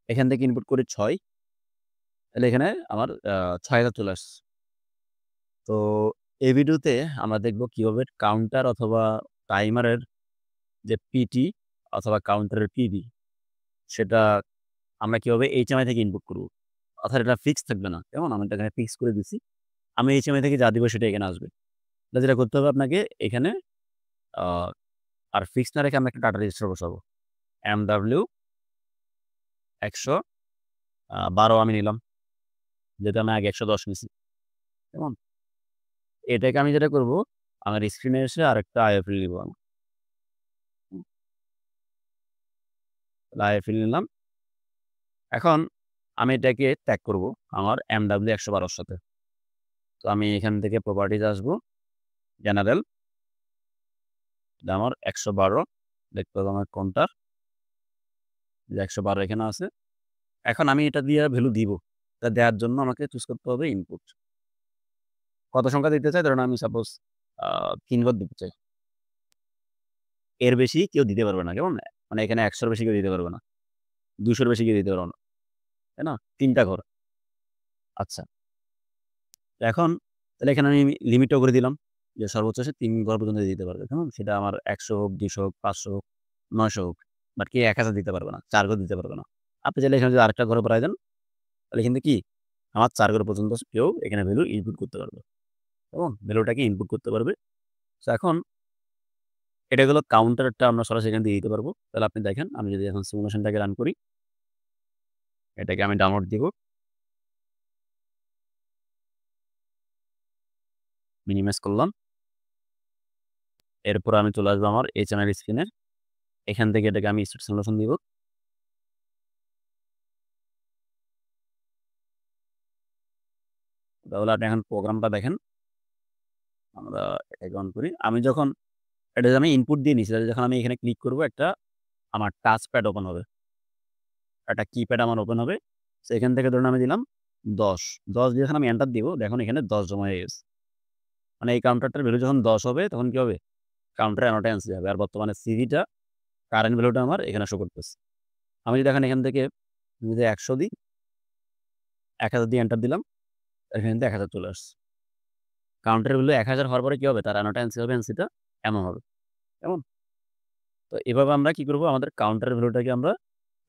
এখান থেকে ইনপুট করি ৬, তাহলে এখানে আমার ৬,০০০ চলে আসছে। তো এই ভিডিওতে আমরা দেখব কিভাবে কাউন্টার অথবা টাইমারের যে পিটি অথবা কাউন্টারের পিবি সেটা আমরা কিভাবে এইচএমআই থেকে ইনপুট করব। অর্থাৎ এটা ফিক্স থাকবে না। কেমন? আমি এটা এখানে ফিক্স করে দিছি। আমি এইচএমআই থেকে যা দিব সেটা এখানে আসবে। তাহলে যেটা করতে হবে আপনাকে এখানে আ আর ফিক্স না রেখে আমরা একটা ডাটা রেজিস্টার বসাবো। MW ১১২ আমি নিলাম। যেহেতু আমি আগে ১১০ নিছি। কেমন? এটাকে আমি যেটা করব, আমার স্ক্রিনে এসে আরেকটা IFL নিবো আমি। হুম, IFL নিলাম। এখন আমি এটাকে ট্যাগ করব আমার MW ১১২ র সাথে। তো আমি এখান থেকে প্রপার্টিজ আসবো, জেনারেল, এটা আমার ১১২ দেখতে হবে আমার কোনটার, যে ১১২ এখানে আছে। এখন আমি এটা দিয়ে ভ্যালু দিব। এটা দেওয়ার জন্য আমাকে চুজ করতে হবে ইনপুট। কত সংখ্যা দিতে চাই? ধরুন আমি সাপোজ আ ৩ ঘর দিতে চাই। এর বেশি কেউ দিতে পারবে না। কেমন? মানে এখানে ১০০ র বেশি কেউ দিতে পারবে না। ২০০ র বেশি কেউ দিতে পারবে না। তাই না? ৩ টা ঘর। আচ্ছা। তো এখন তাহলে এখানে আমি লিমিটও করে দিলাম যে সর্বোচ্চ সে ৩ ঘর পর্যন্ত দিতে পারবে। কেমন? সেটা আমার ১০০ হোক, ২০০ হোক, ৫০০ হোক, ৯০০ হোক। বাট কেউ ১০০০ দিতে পারবে না। ৪ ঘর দিতে পারবে না। আপনি চাইলে এখানে যদি আরেকটা ঘর বাড়ায় দেন, তাহলে কিন্তু কি আমার ৪ ঘর পর্যন্ত কেউ এখানে ভ্যালু ইনপুট করতে পারবে। কেমন? ভ্যালুটাকে ইনপুট করতে পারবে। সো এখন এটা হলো কাউন্টারটা আমরা সরাসরি এখান দিয়ে দিতে পারবো। তাহলে আপনি দেখেন আমি যদি এখন সিমুলেশনটাকে রান করি, এটাকে আমি ডাউনলোড দিব। মিনিমাইজ করলাম। এরপর আমি চলে আসবো আমার HMI স্ক্রিনে। এখান থেকে এটাকে আমি স্টার্ট সিমুলেশন দিব। তাহলে আপনি এখন প্রোগ্রামটা দেখেন। আমরা এটাকে অন করি। আমি যখন এটা যে আমি ইনপুট দিয়ে নিছি, যখন আমি এখানে ক্লিক করব একটা আমার টাচ প্যাড ওপেন হবে। একটা কিপ্যাড আমার ওপেন হবে। সো এখান থেকে ধরুন আমি দিলাম ১০। ১০ দিয়ে যখন আমি এন্টার দিব, দেখুন এখানে ১০ জমা হয়ে গেছে। মানে এই কাউন্টারটার ভ্যালু যখন ১০ হবে তখন কি হবে? কাউন্টারে অ্যানোটেন্স যাবে। আর বর্তমানে সিভিটা কারেন্ট ভ্যালুটা আমার এখানে শো করতেছে। আমি যদি দেখেন এখান থেকে আমি যদি ১০০ দিই, ১০০০ দিয়ে এন্টার দিলাম, এখানে কিন্তু ১০০০ চলে আসছে। কাউন্টারের ভ্যালু ১০০০ হওয়ার পরে কি হবে? তার অ্যানোটেন্সি হবে এনসিটা এমন হবে। কেমন? তো এভাবে আমরা কি করব? আমাদের কাউন্টারের ভ্যালুটাকে আমরা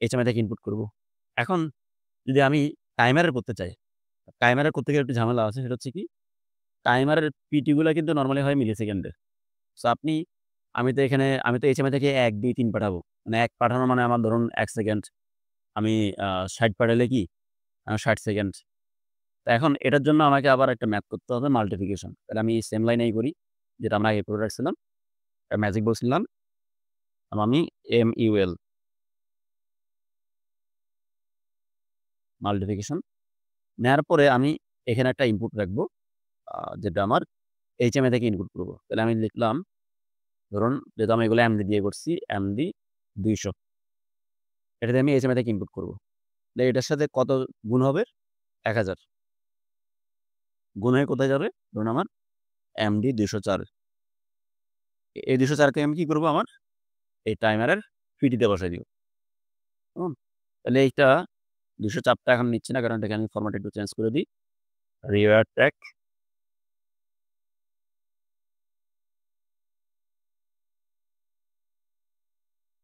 HMI থেকে ইনপুট করব। এখন যদি আমি টাইমারের করতে চাই, টাইমারের করতে গেলে একটু ঝামেলা আছে। সেটা হচ্ছে কি? টাইমারের পিটি গুলা কিন্তু নরমালি হয় মিলি সেকেন্ডে। সো আমি তো HMI থেকে ১, ২, ৩ পাঠাবো। মানে ১ পাঠানো মানে আমার ধরুন ১ সেকেন্ড। আমি ৬০ পাঠালে কি ৬০ সেকেন্ড। তো এখন এটার জন্য আমাকে আবার একটা ম্যাথ করতে হবে মাল্টিপ্লিকেশন। তাহলে আমি সেম লাইনেই করি, যেটা আমরা আগে করে রাখছিলাম। ম্যাজিক বলছিলাম। আমি MUL মাল্টিপ্লিকেশন নেওয়ার পরে আমি এখানে একটা ইনপুট রাখবো, যেটা আমার HMI থেকে ইনপুট করব। তাহলে আমি লিখলাম, ধরুন যেহেতু আমি এগুলো MD দিয়ে করছি, MD ২০০। এটা দিয়ে আমি HMI থেকে ইনপুট করব। তাহলে এটার সাথে কত গুণ হবে? ১০০০। গুণ হয়ে কোথায় যাবে? ধরুন আমার MD ২০৪। এই ২০৪ কে আমি কি করব? আমার এই টাইমারের পিটিতে বসাই দিব। হুম? তাহলে এইটা ২০৪ টা এখন নিচ্ছে না, কারণ এটাকে আমি ফরম্যাট একটু চেঞ্জ করে দিই। Reward tag.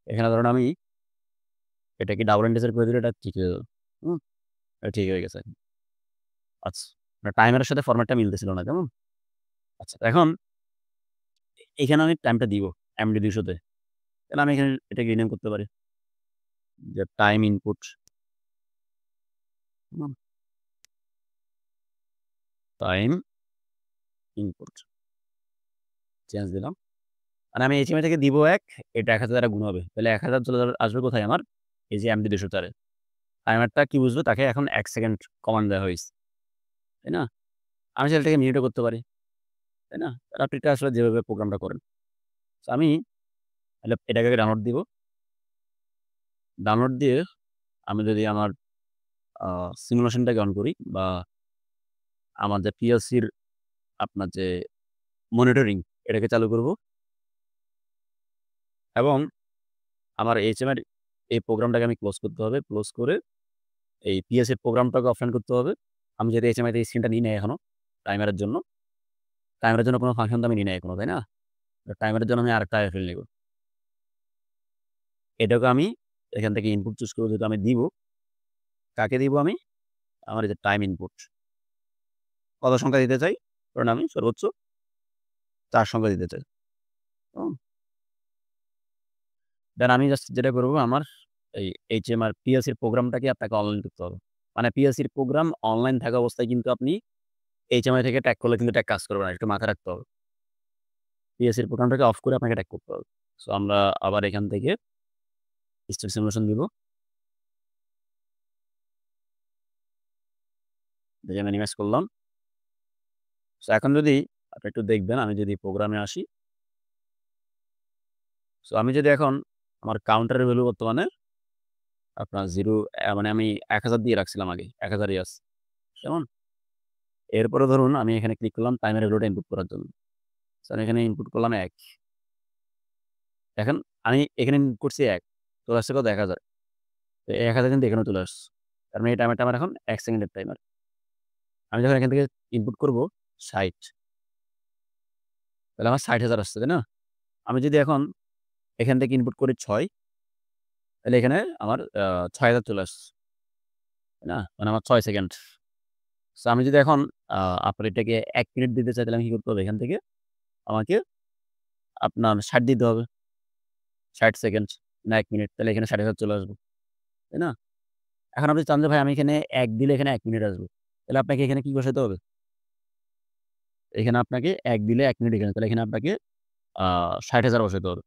এখানে ধরুন আমি এটাকে ডাবল ইন্টিজার করে দিলে এটা ঠিক হয়ে যাবে। হুম? এটা ঠিক হয়ে গেছে। আচ্ছা। টাইমারের সাথে ফরম্যাটটা মিলতেছিল না, কেমন? আচ্ছা, এখন এখানে আমি টাইমটা দিব MD ২০০ তে। তাহলে আমি এখানে এটাকে রিনেম করতে পারি। যে টাইম ইনপুট। হুম? Time input. চেঞ্জ দিলাম। মানে আমি HMI থেকে দিব ১, এটা ১০০০ দ্বারা গুণ হবে। তাহলে ১০০০ চলে যাবে, আসবে কোথায় আমার? এই যে MD ২০০ এ। টাইমারটা কি বুঝবে? তাকে এখন ১ সেকেন্ড কমান্ড দেওয়া হইছে। তাই না? আমি চাইলে এটাকে মিনিটও করতে পারি। তাই না? আপনি এটা আসলে যেভাবে প্রোগ্রামটা করেন। সো আমি তাহলে এটাকে ডাউনলোড দিব। ডাউনলোড দিয়ে আমি যদি আমার আ সিমুলেশনটাকে অন করি বা আমার যে PLC-র আপনার যে মনিটরিং, এটাকে চালু করব এবং আমার HMI-র এই প্রোগ্রামটাকে আমি ক্লোজ করতে হবে। ক্লোজ করে এই PS এর প্রোগ্রামটাকে অফলাইন করতে হবে। আমি যেহেতু HMI তে স্ক্রিনটা নিই নাই এখনো টাইমারের জন্য। টাইমারের জন্য কোনো ফাংশন তো আমি নিই নাই এখনো, তাই না? টাইমারের জন্য আমি আরেকটা IFL নিব। এটাকে আমি এখান থেকে ইনপুট চুজ করব, যেহেতু আমি দিব। কাকে দিব আমি? আমার এই যে টাইম ইনপুট। কত সংখ্যা দিতে চাই? ধরুন আমি সর্বোচ্চ 4 সংখ্যা দিতে চাই। হুম? দেন আমি জাস্ট যেটা করব, আমার এই HMI PS এর প্রোগ্রামটাকে আপনাকে অনলাইন করতে হবে। মানে PS এর প্রোগ্রাম অনলাইন থাকা অবস্থায় কিন্তু আপনি HMI থেকে ট্যাগ করলে কিন্তু ট্যাগ কাজ করবে না। একটু মাথায় রাখতে হবে। PS এর প্রোগ্রামটাকে অফ করে আপনাকে ট্যাগ করতে হবে। সো আমরা আবার এখান থেকে স্টেট সিমুলেশন দিব। দেখে মিনিমাইজ করলাম। সো এখন যদি আপনি একটু দেখবেন, আমি যদি প্রোগ্রামে আসি। সো আমি যদি এখন আমার কাউন্টারের ভ্যালু বর্তমানে আপনার 0 মানে আমি 1000 দিয়ে রাখছিলাম আগে। 1000ই আছে। কেমন? এরপরে ধরুন আমি এখানে ক্লিক করলাম টাইমের ভ্যালুটা ইনপুট করার জন্য। সো আমি এখানে ইনপুট করলাম 1। দেখেন আমি এখানে ইনপুট করছি 1, চলে আসছে কত? 1000। তো 1000 কিন্তু এখানেও চলে আসছে। তার মানে এই টাইমারটা আমার এখন 1 সেকেন্ডের টাইমার। আমি যখন এখান থেকে ইনপুট করব 60, তাহলে আমার 60,000 আসছে, তাই না? আমি যদি এখন এখান থেকে ইনপুট করি 6, তাহলে এখানে আমার 6000 চলে আসছে, তাই না? মানে আমার 6 সেকেন্ড। সো আমি যদি এখন আ আপনার এটাকে 1 মিনিট দিতে চাই, তাহলে আমি কি করতে হবে? এখান থেকে আমাকে আপনার 60 দিতে হবে। 60 সেকেন্ড না 1 মিনিট, তাহলে এখানে 60,000 চলে আসবে, তাই না? এখন আপনি চান যে ভাই আমি এখানে 1 দিলে এখানে 1 মিনিট আসবে। তাহলে আপনাকে এখানে কি বসাতে হবে? এখানে আপনাকে 1 দিলে 1 মিনিট এখানে, তাহলে এখানে আপনাকে আ 60,000 বসাতে হবে।